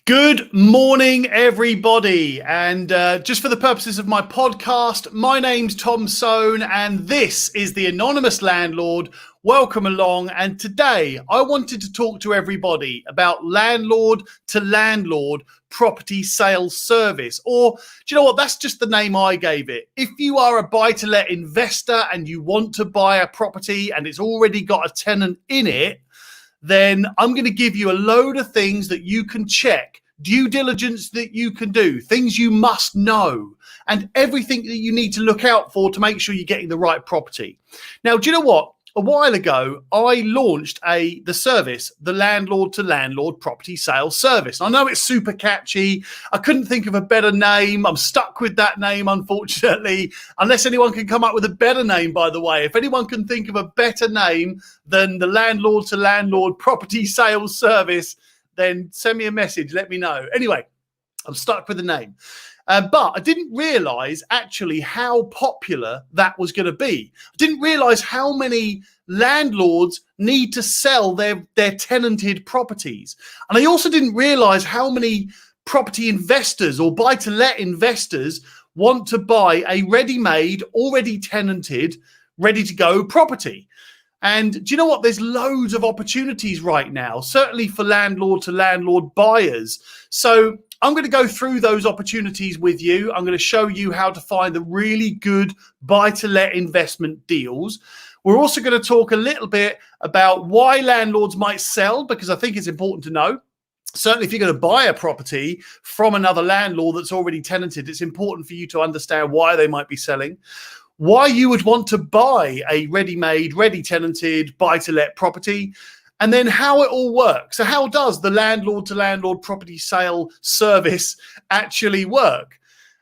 Good morning, everybody. And just for the purposes of my podcast, my name's Tom Soane, and this is the Anonymous Landlord. Welcome along. And today I wanted to talk to everybody about landlord to landlord property sales service. Or do you know what? That's just the name I gave it. If you are a buy-to-let investor and you want to buy a property and it's already got a tenant in it, then I'm going to give you a load of things that you can check, due diligence that you can do, things you must know, and everything that you need to look out for to make sure you're getting the right property. Now, do you know what? A while ago, I launched the service, the Landlord to Landlord Property Sales Service. I know it's super catchy. I couldn't think of a better name. I'm stuck with that name, unfortunately, unless anyone can come up with a better name, by the way. If anyone can think of a better name than the Landlord to Landlord Property Sales Service, then send me a message. Let me know. Anyway, I'm stuck with the name. But I didn't realize actually how popular that was going to be. I didn't realize how many landlords need to sell their tenanted properties. And I also didn't realize how many property investors or buy-to-let investors want to buy a ready-made, already tenanted, ready-to-go property. And do you know what? There's loads of opportunities right now, certainly for landlord to landlord buyers. So I'm going to go through those opportunities with you. I'm going to show you how to find the really good buy-to-let investment deals. We're also going to talk a little bit about why landlords might sell, because I think it's important to know. Certainly, if you're going to buy a property from another landlord that's already tenanted, it's important for you to understand why they might be selling, why you would want to buy a ready-made, ready-tenanted buy-to-let property, and then how it all works. So how does the landlord to landlord property sale service actually work?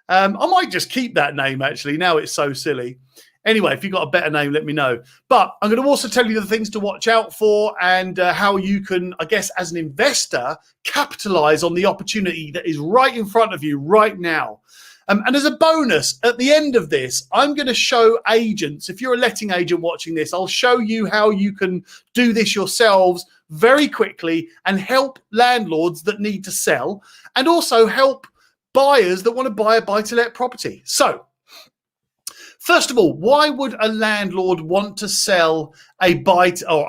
I might just keep that name, actually. Now it's so silly. Anyway, if you've got a better name, let me know. But I'm going to also tell you the things to watch out for and how you can, I guess, as an investor, capitalize on the opportunity that is right in front of you right now. And as a bonus, at the end of this, I'm going to show agents, if you're a letting agent watching this, I'll show you how you can do this yourselves very quickly and help landlords that need to sell and also help buyers that want to buy a buy-to-let property. So, first of all, why would a landlord want to sell a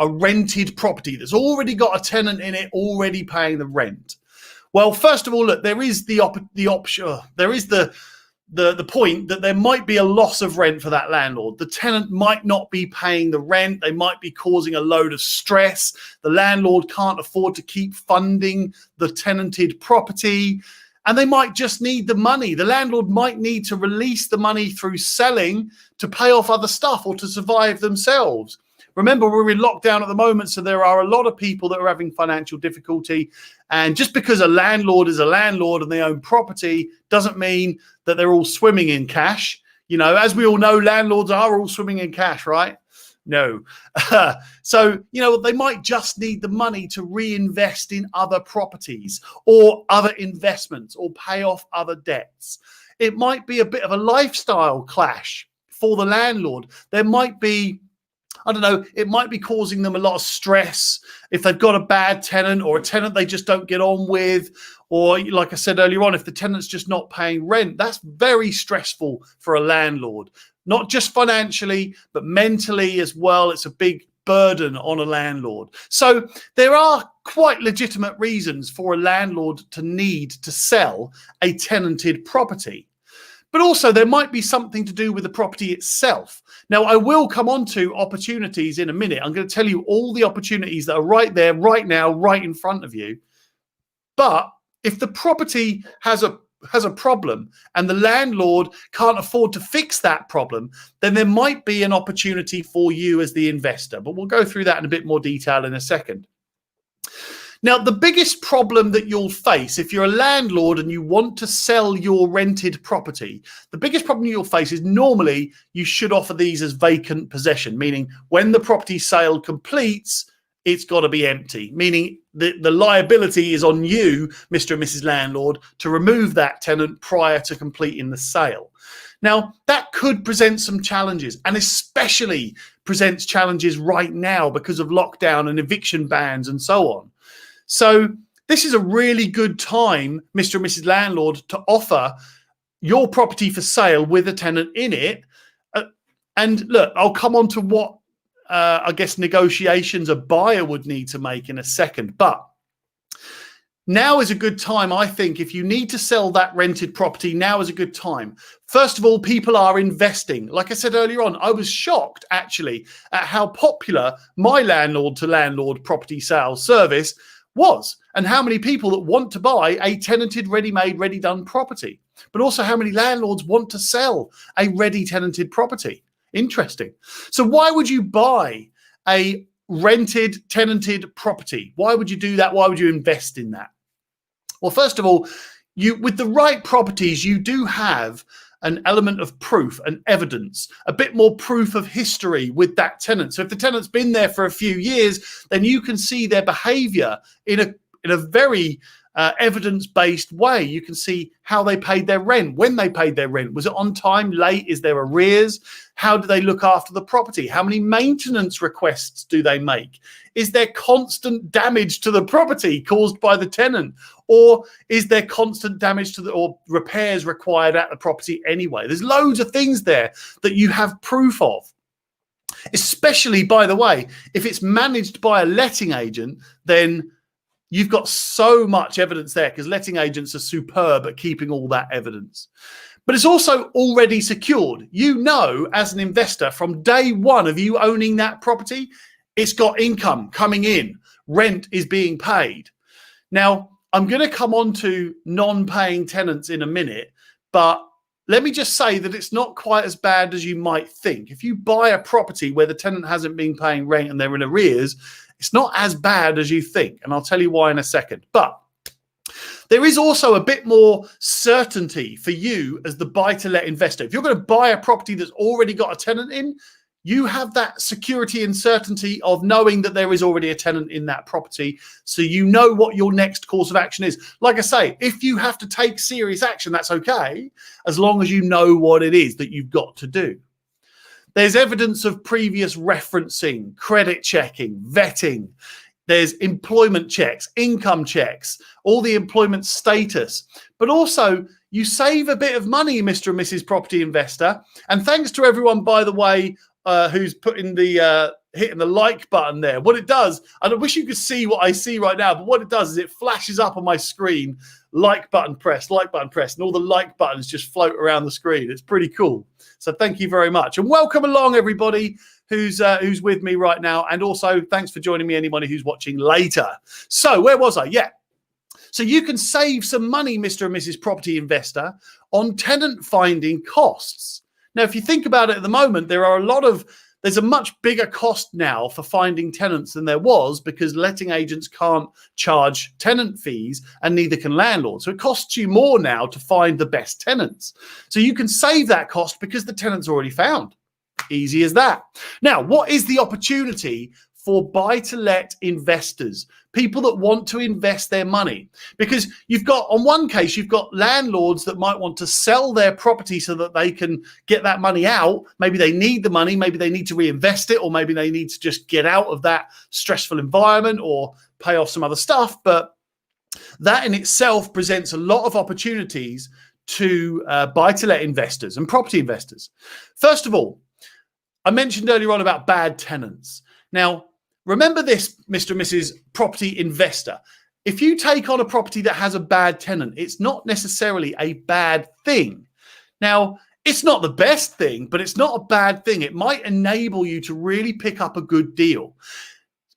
rented property that's already got a tenant in it, already paying the rent? Well, first of all, look, there is the option. There is the point that there might be a loss of rent for that landlord. The tenant might not be paying the rent. They might be causing a load of stress. The landlord can't afford to keep funding the tenanted property, and they might just need the money. The landlord might need to release the money through selling to pay off other stuff or to survive themselves. Remember, we're in lockdown at the moment, so there are a lot of people that are having financial difficulty. And just because a landlord is a landlord and they own property doesn't mean that they're all swimming in cash. You know, as we all know, landlords are all swimming in cash, right? No. So, you know, they might just need the money to reinvest in other properties or other investments or pay off other debts. It might be a bit of a lifestyle clash for the landlord. There might be, I don't know, it might be causing them a lot of stress if they've got a bad tenant or a tenant they just don't get on with. Or like I said earlier on, if the tenant's just not paying rent, that's very stressful for a landlord, not just financially, but mentally as well. It's a big burden on a landlord. So there are quite legitimate reasons for a landlord to need to sell a tenanted property. But also there might be something to do with the property itself. Now, I will come on to opportunities in a minute. I'm going to tell you all the opportunities that are right there, right now, right in front of you. But if the property has a problem and the landlord can't afford to fix that problem, then there might be an opportunity for you as the investor. But we'll go through that in a bit more detail in a second. Now, the biggest problem that you'll face if you're a landlord and you want to sell your rented property, the biggest problem you'll face is normally you should offer these as vacant possession, meaning when the property sale completes, it's got to be empty, meaning the liability is on you, Mr. and Mrs. Landlord, to remove that tenant prior to completing the sale. Now, that could present some challenges, and especially presents challenges right now because of lockdown and eviction bans and so on. So this is a really good time, Mr. and Mrs. Landlord, to offer your property for sale with a tenant in it. And look, I'll come on to what I guess negotiations a buyer would need to make in a second. But now is a good time, I think, if you need to sell that rented property, now is a good time. First of all, people are investing. Like I said earlier on, I was shocked, actually, at how popular my landlord-to-landlord property sales service was and how many people that want to buy a tenanted, ready-made, ready-done property, but also how many landlords want to sell a ready tenanted property. Interesting. So why would you buy a rented, tenanted property? Why would you do that? Why would you invest in that? Well, first of all, with the right properties, you do have an element of proof and evidence, a bit more proof of history with that tenant. So if the tenant's been there for a few years, then you can see their behavior in a very evidence-based way. You can see how they paid their rent, when they paid their rent. Was it on time, late? Is there arrears? How do they look after the property? How many maintenance requests do they make? Is there constant damage to the property caused by the tenant? Or is there constant damage to or repairs required at the property anyway? There's loads of things there that you have proof of. Especially, by the way, if it's managed by a letting agent, then you've got so much evidence there because letting agents are superb at keeping all that evidence. But it's also already secured. You know, as an investor, from day one of you owning that property, it's got income coming in. Rent is being paid. Now, I'm going to come on to non-paying tenants in a minute, but let me just say that it's not quite as bad as you might think. If you buy a property where the tenant hasn't been paying rent and they're in arrears, it's not as bad as you think. And I'll tell you why in a second. But there is also a bit more certainty for you as the buy-to-let investor. If you're going to buy a property that's already got a tenant in, you have that security and certainty of knowing that there is already a tenant in that property. So you know what your next course of action is. Like I say, if you have to take serious action, that's okay, as long as you know what it is that you've got to do. There's evidence of previous referencing, credit checking, vetting. There's employment checks, income checks, all the employment status. But also, you save a bit of money, Mr. and Mrs. Property Investor. And thanks to everyone, by the way, who's putting the hitting the like button there. What it does, and I wish you could see what I see right now, but what it does is it flashes up on my screen, like button press, and all the like buttons just float around the screen. It's pretty cool. So thank you very much. And welcome along, everybody who's with me right now. And also thanks for joining me, anybody who's watching later. So where was I? Yeah. So you can save some money, Mr. and Mrs. Property Investor, on tenant finding costs. Now, if you think about it at the moment, there's a much bigger cost now for finding tenants than there was because letting agents can't charge tenant fees and neither can landlords. So it costs you more now to find the best tenants. So you can save that cost because the tenant's already found. Easy as that. Now, what is the opportunity for buy-to-let investors, people that want to invest their money? Because you've got, on one case, you've got landlords that might want to sell their property so that they can get that money out. Maybe they need the money, maybe they need to reinvest it, or maybe they need to just get out of that stressful environment or pay off some other stuff. But that in itself presents a lot of opportunities to buy-to-let investors and property investors. First of all, I mentioned earlier on about bad tenants. Now, remember this, Mr. and Mrs. Property Investor. If you take on a property that has a bad tenant, it's not necessarily a bad thing. Now, it's not the best thing, but it's not a bad thing. It might enable you to really pick up a good deal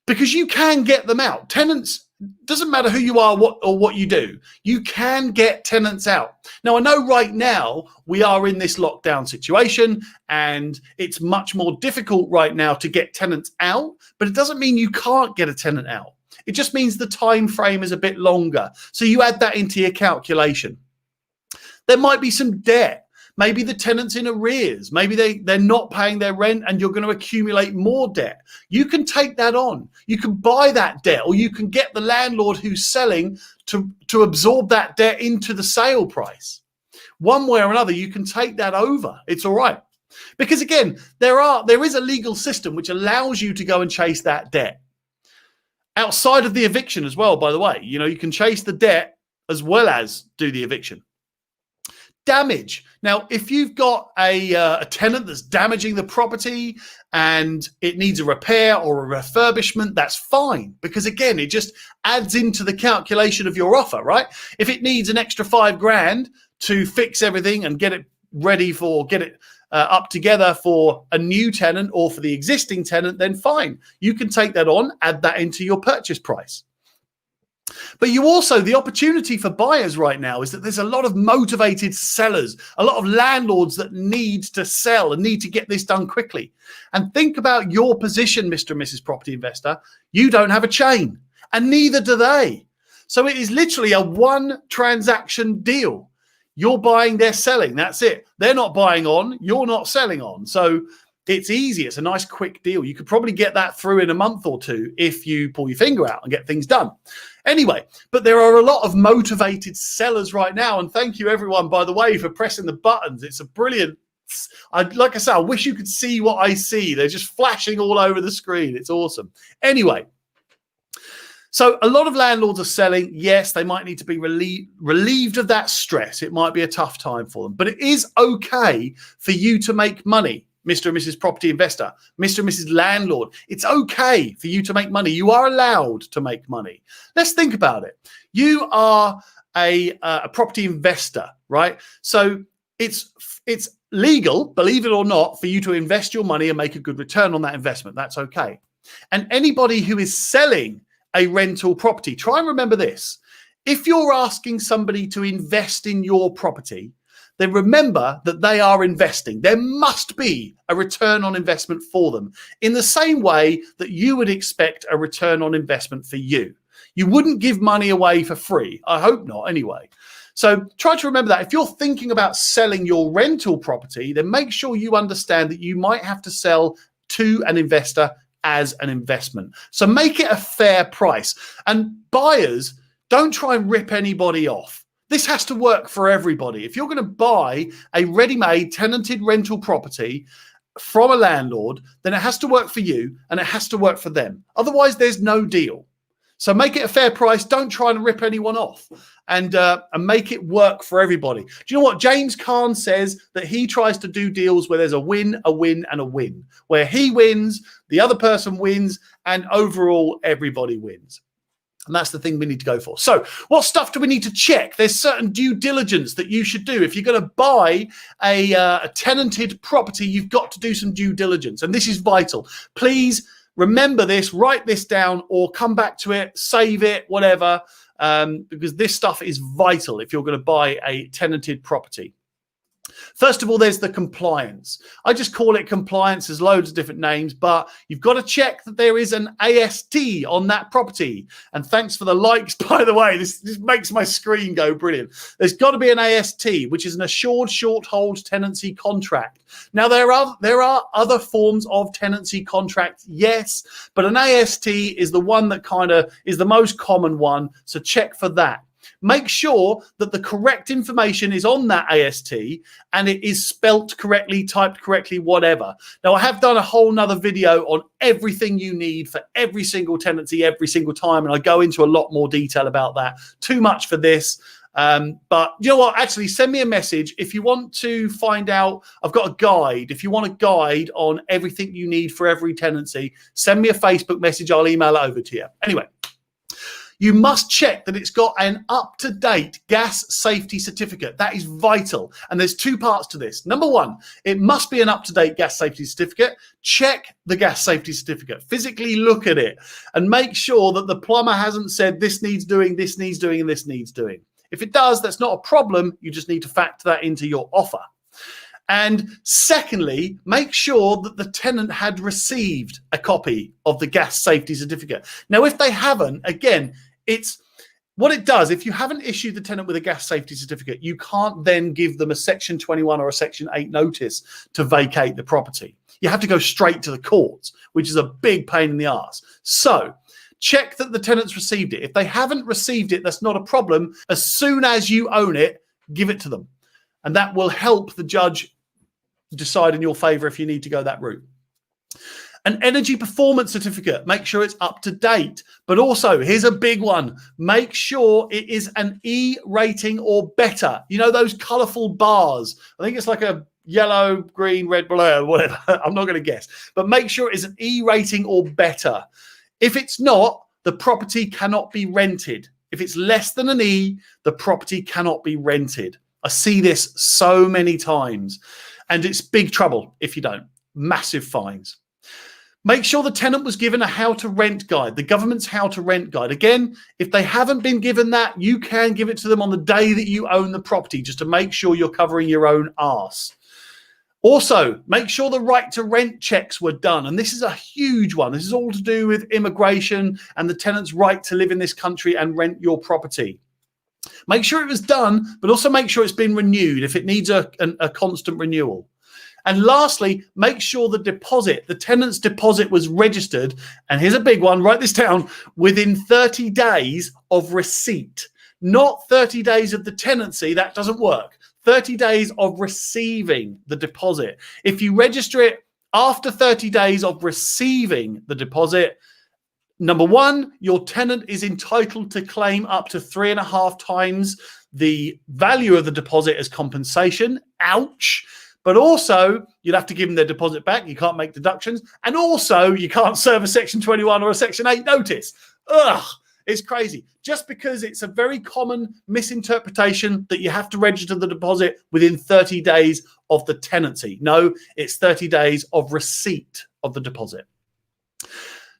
because you can get them out. Tenants, doesn't matter who you are or what you do, you can get tenants out. Now, I know right now we are in this lockdown situation and it's much more difficult right now to get tenants out, but it doesn't mean you can't get a tenant out. It just means the time frame is a bit longer. So you add that into your calculation. There might be some debt. Maybe the tenant's in arrears. Maybe they're not paying their rent and you're going to accumulate more debt. You can take that on. You can buy that debt, or you can get the landlord who's selling to absorb that debt into the sale price. One way or another, you can take that over. It's all right. Because again, there is a legal system which allows you to go and chase that debt. outside of the eviction as well, by the way. You know, you can chase the debt as well as do the eviction. Damage. Now, if you've got a tenant that's damaging the property and it needs a repair or a refurbishment, that's fine, because again, it just adds into the calculation of your offer, right? If it needs an extra $5,000 to fix everything and get it ready for, get it up together for a new tenant or for the existing tenant, then fine. You can take that on, add that into your purchase price. But you also, the opportunity for buyers right now is that there's a lot of motivated sellers, a lot of landlords that need to sell and need to get this done quickly. And think about your position, Mr. and Mrs. Property Investor. You don't have a chain, and neither do they. So it is literally a one transaction deal. You're buying, they're selling. That's it. They're not buying on, you're not selling on. So it's easy. It's a nice quick deal. You could probably get that through in a month or two if you pull your finger out and get things done. Anyway, but there are a lot of motivated sellers right now. And thank you everyone, by the way, for pressing the buttons. It's a brilliant, like I said, I wish you could see what I see. They're just flashing all over the screen. It's awesome. Anyway, so a lot of landlords are selling. Yes, they might need to be relieved of that stress. It might be a tough time for them, but it is okay for you to make money. Mr. and Mrs. Property Investor, Mr. and Mrs. Landlord, it's okay for you to make money. You are allowed to make money. Let's think about it. You are a property investor, right? So it's legal, believe it or not, for you to invest your money and make a good return on that investment. That's okay. And anybody who is selling a rental property, try and remember this. If you're asking somebody to invest in your property, then remember that they are investing. There must be a return on investment for them in the same way that you would expect a return on investment for you. You wouldn't give money away for free. I hope not anyway. So try to remember that. If you're thinking about selling your rental property, then make sure you understand that you might have to sell to an investor as an investment. So make it a fair price. And buyers, don't try and rip anybody off. This has to work for everybody. If you're going to buy a ready-made tenanted rental property from a landlord, then it has to work for you and it has to work for them. Otherwise, there's no deal. So make it a fair price. Don't try and rip anyone off, and make it work for everybody. Do you know what? James Caan says that he tries to do deals where there's a win, and a win, where he wins, the other person wins, and overall everybody wins. And that's the thing we need to go for. So what stuff do we need to check? There's certain due diligence that you should do. If you're going to buy a tenanted property, you've got to do some due diligence. And this is vital. Please remember this, write this down, or come back to it, save it, whatever, because this stuff is vital if you're going to buy a tenanted property. First of all, there's the compliance. I just call it compliance. There's loads of different names, but you've got to check that there is an AST on that property. And thanks for the likes, by the way. This makes my screen go brilliant. There's got to be an AST, which is an assured short hold tenancy contract. Now, there are other forms of tenancy contracts, yes, but an AST is the one that kind of is the most common one. So check for that. Make sure that the correct information is on that AST and it is spelt correctly, typed correctly, whatever. Now, I have done a whole nother video on everything you need for every single tenancy, every single time, and I go into a lot more detail about that. Too much for this. But you know what? Actually, send me a message if you want to find out. I've got a guide. If you want a guide on everything you need for every tenancy, send me a Facebook message. I'll email it over to you. Anyway. You must check that it's got an up-to-date gas safety certificate. That is vital. And there's two parts to this. Number one, it must be an up-to-date gas safety certificate. Check the gas safety certificate. Physically look at it and make sure that the plumber hasn't said this needs doing, this needs doing, and this needs doing. If it does, that's not a problem. You just need to factor that into your offer. And secondly, make sure that the tenant had received a copy of the gas safety certificate. Now, if they haven't, again, it's what it does. If you haven't issued the tenant with a gas safety certificate, you can't then give them a Section 21 or a Section 8 notice to vacate the property. You have to go straight to the courts, which is a big pain in the arse. So check that the tenant's received it. If they haven't received it, that's not a problem. As soon as you own it, give it to them. And that will help the judge decide in your favor if you need to go that route. An energy performance certificate, make sure it's up to date. But also, here's a big one. Make sure it is an E rating or better. You know, those colorful bars. I think it's like a yellow, green, red, blue, whatever. I'm not going to guess. But make sure it is an E rating or better. If it's not, the property cannot be rented. If it's less than an E, the property cannot be rented. I see this so many times. And it's big trouble if you don't. Massive fines. Make sure the tenant was given a how to rent guide, the government's how to rent guide. Again, if they haven't been given that, you can give it to them on the day that you own the property, just to make sure you're covering your own arse. Also, make sure the right to rent checks were done. And this is a huge one. This is all to do with immigration and the tenant's right to live in this country and rent your property. Make sure it was done, but also make sure it's been renewed if it needs a constant renewal. And lastly, make sure the tenant's deposit was registered. And here's a big one, write this down, within 30 days of receipt. Not 30 days of the tenancy, that doesn't work. 30 days of receiving the deposit. If you register it after 30 days of receiving the deposit, number one, your tenant is entitled to claim up to 3.5 times the value of the deposit as compensation. Ouch. But also, you'd have to give them their deposit back. You can't make deductions. And also, you can't serve a Section 21 or a Section 8 notice. Ugh, it's crazy. Just because it's a very common misinterpretation that you have to register the deposit within 30 days of the tenancy. No, it's 30 days of receipt of the deposit.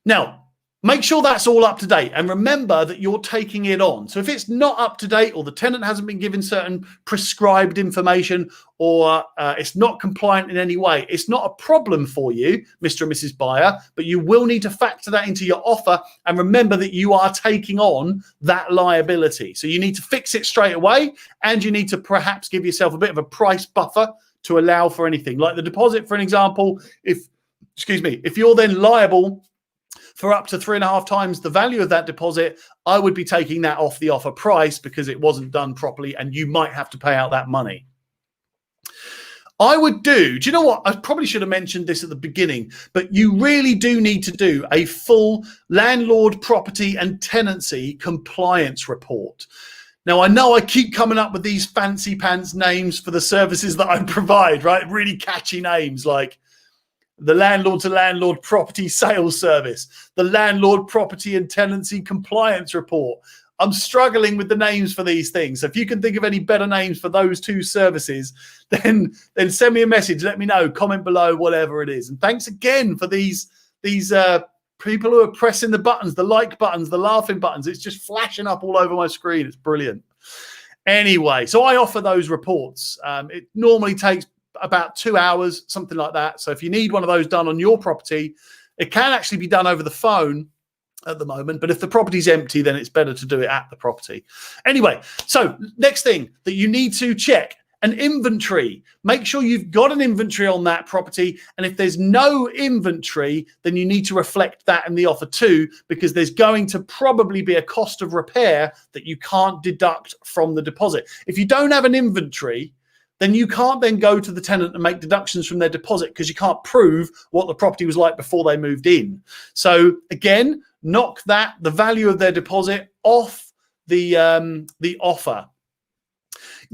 Now, make sure that's all up to date and remember that you're taking it on. So if it's not up to date or the tenant hasn't been given certain prescribed information or it's not compliant in any way, it's not a problem for you, Mr. and Mrs. Buyer, but you will need to factor that into your offer and remember that you are taking on that liability. So you need to fix it straight away and you need to perhaps give yourself a bit of a price buffer to allow for anything. Like the deposit, for an example, if you're then liable for up to 3.5 times the value of that deposit, I would be taking that off the offer price because it wasn't done properly and you might have to pay out that money. Do you know what? I probably should have mentioned this at the beginning, but you really do need to do a full landlord property and tenancy compliance report. Now, I know I keep coming up with these fancy pants names for the services that I provide, right? Really catchy names like the Landlord to Landlord Property Sales Service, the Landlord Property and Tenancy Compliance Report. I'm struggling with the names for these things. So if you can think of any better names for those two services, then send me a message. Let me know. Comment below, whatever it is. And thanks again for these people who are pressing the buttons, the like buttons, the laughing buttons. It's just flashing up all over my screen. It's brilliant. Anyway, so I offer those reports. It normally takes about 2 hours, something like that. So if you need one of those done on your property, it can actually be done over the phone at the moment. But if the property's empty, then it's better to do it at the property. Anyway, so next thing that you need to check, an inventory. Make sure you've got an inventory on that property. And if there's no inventory, then you need to reflect that in the offer too, because there's going to probably be a cost of repair that you can't deduct from the deposit. If you don't have an inventory, then you can't then go to the tenant and make deductions from their deposit because you can't prove what the property was like before they moved in. So again, knock the value of their deposit off the offer.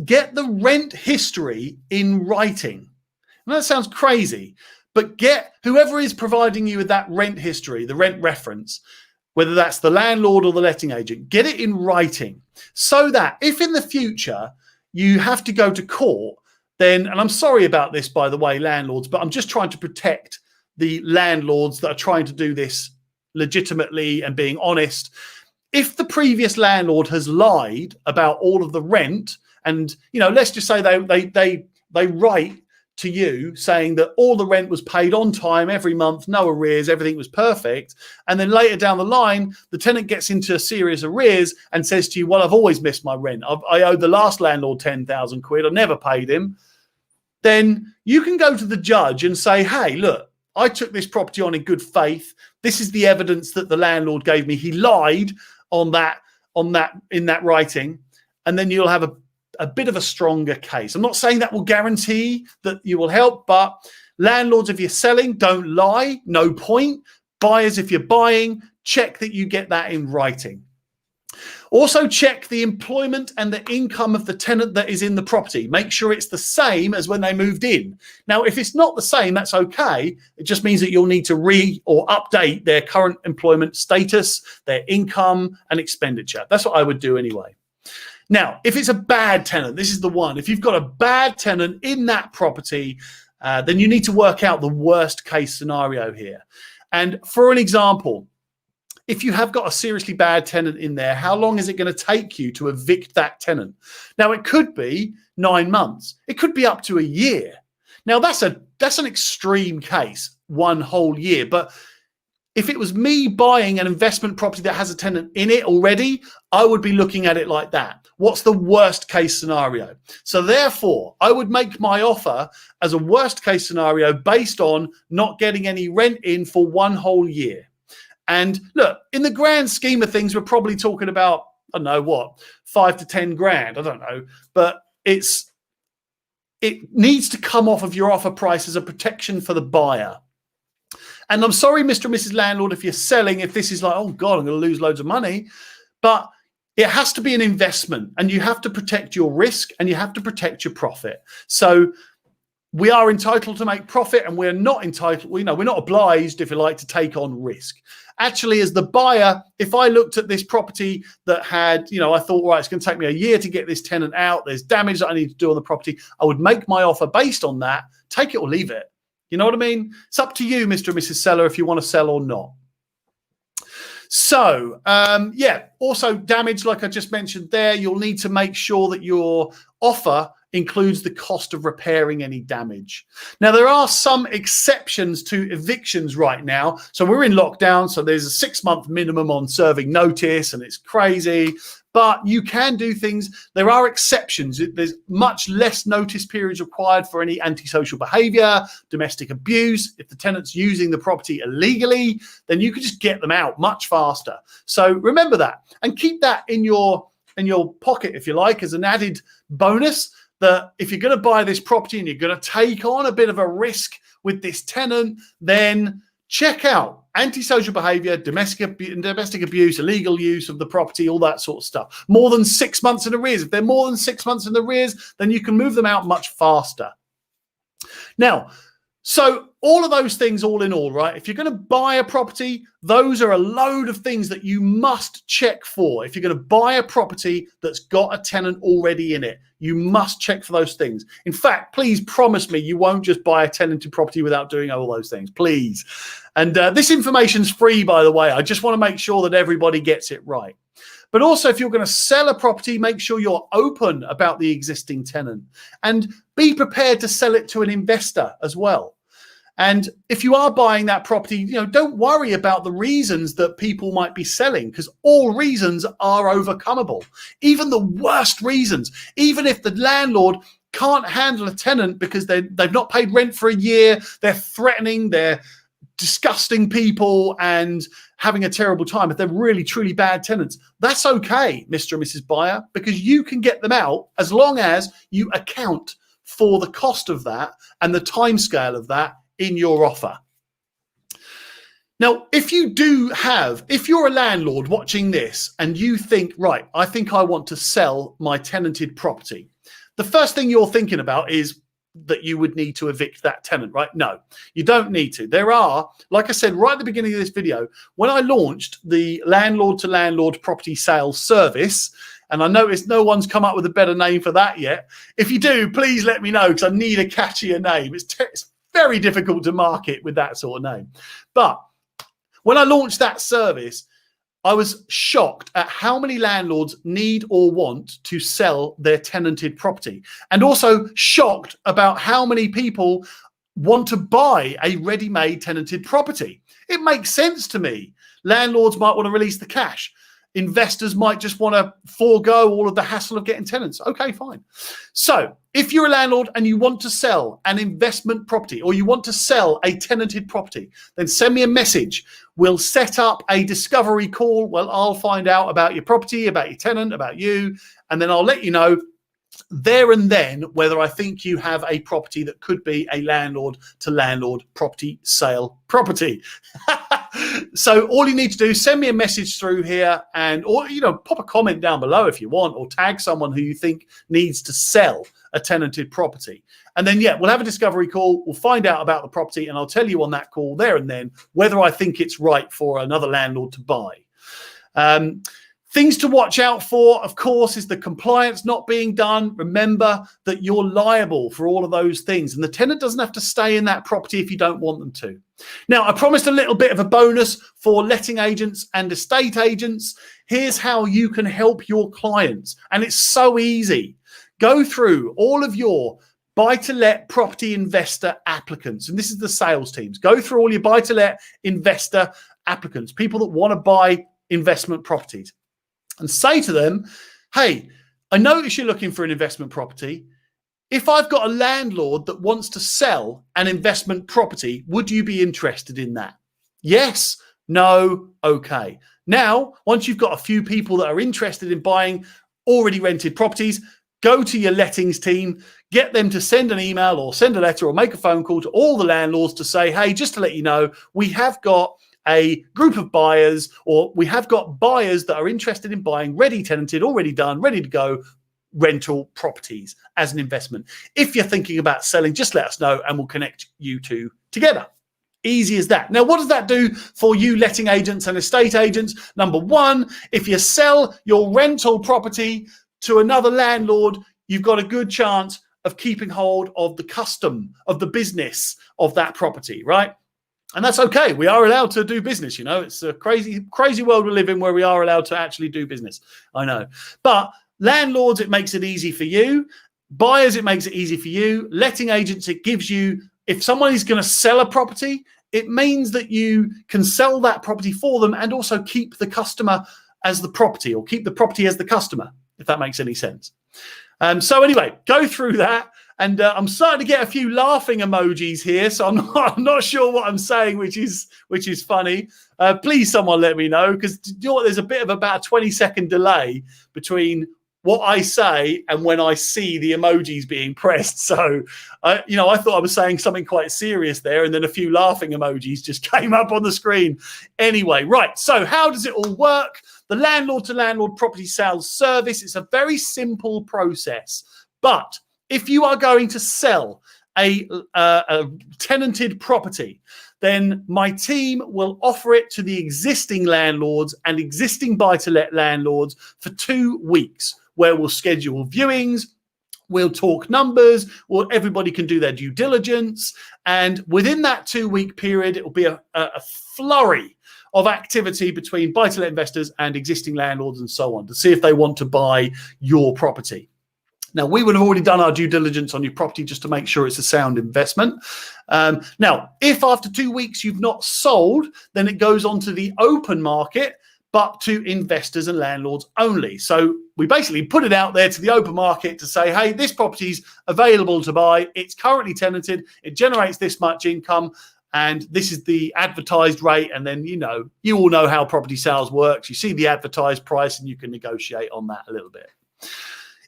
Get the rent history in writing. Now, that sounds crazy, but get whoever is providing you with that rent history, the rent reference, whether that's the landlord or the letting agent, get it in writing so that if in the future you have to go to court, then, and I'm sorry about this, by the way, landlords, but I'm just trying to protect the landlords that are trying to do this legitimately and being honest. If the previous landlord has lied about all of the rent, and, you know, let's just say they write to you saying that all the rent was paid on time every month, no arrears, everything was perfect. And then later down the line, the tenant gets into serious arrears and says to you, well, I've always missed my rent. I owed the last landlord 10,000 quid. I never paid him. Then you can go to the judge and say, hey, look, I took this property on in good faith. This is the evidence that the landlord gave me. He lied in that writing. And then you'll have a bit of a stronger case. I'm not saying that will guarantee that you will help, but landlords, if you're selling, don't lie, no point. Buyers, if you're buying, check that you get that in writing. Also check the employment and the income of the tenant that is in the property. Make sure it's the same as when they moved in. Now, if it's not the same, that's okay. It just means that you'll need to or update their current employment status, their income and expenditure. That's what I would do anyway. Now, if it's a bad tenant, this is the one. If you've got a bad tenant in that property, then you need to work out the worst case scenario here. And for an example, if you have got a seriously bad tenant in there, how long is it going to take you to evict that tenant? Now, it could be 9 months. It could be up to a year. Now, that's an extreme case, 1 whole year. But if it was me buying an investment property that has a tenant in it already, I would be looking at it like that. What's the worst case scenario? So therefore, I would make my offer as a worst case scenario based on not getting any rent in for 1 whole year. And look, in the grand scheme of things, we're probably talking about, I don't know what, 5 to 10 grand. I don't know. But it needs to come off of your offer price as a protection for the buyer. And I'm sorry, Mr. and Mrs. Landlord, if you're selling, if this is like, oh God, I'm going to lose loads of money. But it has to be an investment and you have to protect your risk and you have to protect your profit. So we are entitled to make profit and we're not entitled, we're not obliged, if you like, to take on risk. Actually, as the buyer, if I looked at this property that had, I thought, right, it's going to take me a year to get this tenant out. There's damage that I need to do on the property. I would make my offer based on that. Take it or leave it. You know what I mean? It's up to you, Mr. and Mrs. Seller, if you want to sell or not. So, also damage, like I just mentioned there, you'll need to make sure that your offer includes the cost of repairing any damage. Now, there are some exceptions to evictions right now. So we're in lockdown, so there's a 6-month minimum on serving notice, and it's crazy. But you can do things. There are exceptions. There's much less notice periods required for any antisocial behavior, domestic abuse. If the tenant's using the property illegally, then you can just get them out much faster. So remember that and keep that in your pocket, if you like, as an added bonus, that if you're going to buy this property and you're going to take on a bit of a risk with this tenant, then check out antisocial behavior, domestic abuse, illegal use of the property, all that sort of stuff. More than 6 months in arrears. If they're more than 6 months in arrears, then you can move them out much faster. Now, so all of those things, all in all, right? If you're going to buy a property, those are a load of things that you must check for. If you're going to buy a property that's got a tenant already in it, you must check for those things. In fact, please promise me you won't just buy a tenanted property without doing all those things, please. And this information's free, by the way. I just want to make sure that everybody gets it right. But also, if you're going to sell a property, make sure you're open about the existing tenant and be prepared to sell it to an investor as well. And if you are buying that property, don't worry about the reasons that people might be selling, because all reasons are overcomable. Even the worst reasons, even if the landlord can't handle a tenant because they've not paid rent for a year, they're threatening, they're disgusting people and having a terrible time. If they're really, truly bad tenants, that's okay, Mr. and Mrs. Buyer, because you can get them out as long as you account for the cost of that and the timescale of that in your offer. Now, if you're a landlord watching this and you think, right, I think I want to sell my tenanted property, the first thing you're thinking about is that you would need to evict that tenant, right? No, you don't need to. There are, like I said, right at the beginning of this video, when I launched the Landlord to Landlord Property Sales service, and I noticed no one's come up with a better name for that yet. If you do, please let me know, because I need a catchier name. It's very difficult to market with that sort of name. But when I launched that service, I was shocked at how many landlords need or want to sell their tenanted property, and also shocked about how many people want to buy a ready-made tenanted property. It makes sense to me. Landlords might want to release the cash. Investors might just want to forego all of the hassle of getting tenants. Okay, fine. So if you're a landlord and you want to sell an investment property or you want to sell a tenanted property, then send me a message. We'll set up a discovery call. Well, I'll find out about your property, about your tenant, about you, and then I'll let you know there and then whether I think you have a property that could be a landlord to landlord property sale property. So all you need to do is send me a message through here, or pop a comment down below if you want, or tag someone who you think needs to sell a tenanted property. And then, we'll have a discovery call. We'll find out about the property, and I'll tell you on that call there and then whether I think it's right for another landlord to buy. Things to watch out for, of course, is the compliance not being done. Remember that you're liable for all of those things, and the tenant doesn't have to stay in that property if you don't want them to. Now, I promised a little bit of a bonus for letting agents and estate agents. Here's how you can help your clients, and it's so easy. Go through all of your buy-to-let property investor applicants, and this is the sales teams. Go through all your buy-to-let investor applicants, people that want to buy investment properties, and say to them, hey, I notice you're looking for an investment property. If I've got a landlord that wants to sell an investment property, would you be interested in that? Yes, no, okay. Now, once you've got a few people that are interested in buying already rented properties, go to your lettings team, get them to send an email or send a letter or make a phone call to all the landlords to say, hey, just to let you know, we have got a group of buyers, or we have got buyers that are interested in buying ready tenanted, already done, ready to go rental properties as an investment. If you're thinking about selling, just let us know and we'll connect you two together. Easy as that. Now, what does that do for you letting agents and estate agents? Number one, if you sell your rental property to another landlord, you've got a good chance of keeping hold of the custom of the business of that property, right? And that's okay. We are allowed to do business. It's a crazy world we live in where we are allowed to actually do business. I know. But landlords, it makes it easy for you. Buyers, it makes it easy for you. Letting agents, it gives you, if someone is going to sell a property, it means that you can sell that property for them and also keep the customer as the property, or keep the property as the customer, if that makes any sense. So anyway, go through that. And I'm starting to get a few laughing emojis here, so I'm not sure what I'm saying, which is funny. Please, someone let me know, because you know what? There's a bit of about a 20-second delay between what I say and when I see the emojis being pressed. So, I thought I was saying something quite serious there, and then a few laughing emojis just came up on the screen. Anyway, right. So how does it all work? The landlord-to-landlord property sales service, it's a very simple process, but if you are going to sell a tenanted property, then my team will offer it to the existing landlords and existing buy-to-let landlords for 2 weeks, where we'll schedule viewings, we'll talk numbers, everybody can do their due diligence. And within that 2-week period, it will be a flurry of activity between buy-to-let investors and existing landlords and so on to see if they want to buy your property. Now, we would have already done our due diligence on your property just to make sure it's a sound investment. Now, if after 2 weeks you've not sold, then it goes on to the open market, but to investors and landlords only. So we basically put it out there to the open market to say, hey, this property's available to buy. It's currently tenanted. It generates this much income. And this is the advertised rate. And then, you all know how property sales works. You see the advertised price and you can negotiate on that a little bit.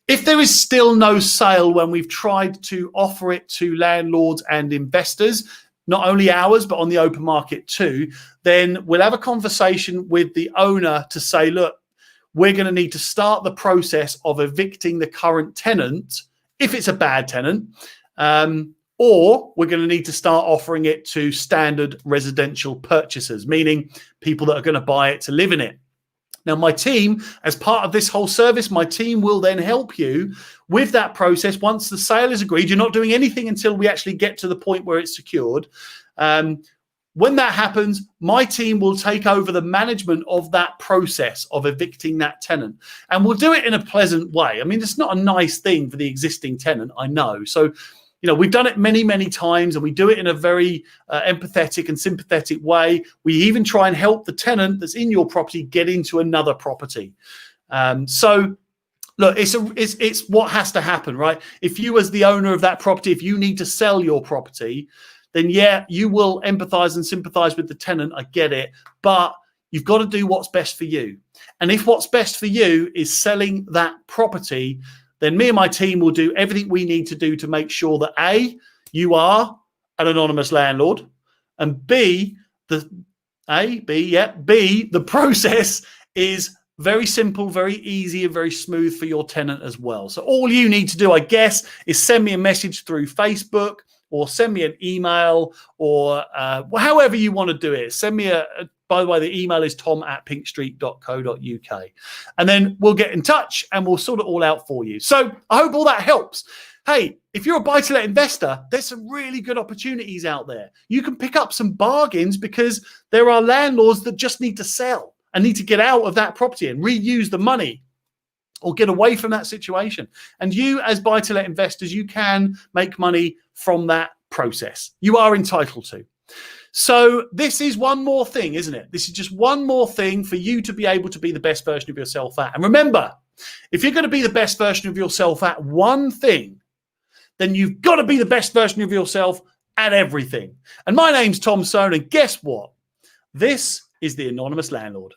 If there is still no sale when we've tried to offer it to landlords and investors, not only ours, but on the open market too, then we'll have a conversation with the owner to say, look, we're going to need to start the process of evicting the current tenant, if it's a bad tenant, or we're going to need to start offering it to standard residential purchasers, meaning people that are going to buy it to live in it. Now, my team, as part of this whole service, my team will then help you with that process. Once the sale is agreed, you're not doing anything until we actually get to the point where it's secured. When that happens, my team will take over the management of that process of evicting that tenant. And we'll do it in a pleasant way. I mean, it's not a nice thing for the existing tenant, I know. So, we've done it many, many times, and we do it in a very empathetic and sympathetic way. We even try and help the tenant that's in your property get into another property. So, look, it's what has to happen, right? If you, as the owner of that property, if you need to sell your property, then you will empathize and sympathize with the tenant. I get it, but you've got to do what's best for you. And if what's best for you is selling that property, then me and my team will do everything we need to do to make sure that A, you are an anonymous landlord, and B, the process is very simple, very easy, and very smooth for your tenant as well. So all you need to do, I guess, is send me a message through Facebook or send me an email or however you want to do it. Send me by the way, the email is tom@pinkstreet.co.uk. And then we'll get in touch and we'll sort it all out for you. So I hope all that helps. Hey, if you're a buy-to-let investor, there's some really good opportunities out there. You can pick up some bargains because there are landlords that just need to sell and need to get out of that property and reuse the money or get away from that situation. And you, as buy-to-let investors, you can make money from that process. You are entitled to. So this is one more thing, isn't it? This is just one more thing for you to be able to be the best version of yourself at. And remember, if you're going to be the best version of yourself at one thing, then you've got to be the best version of yourself at everything. And my name's Tom Sohn, and guess what? This is the Anonymous Landlord.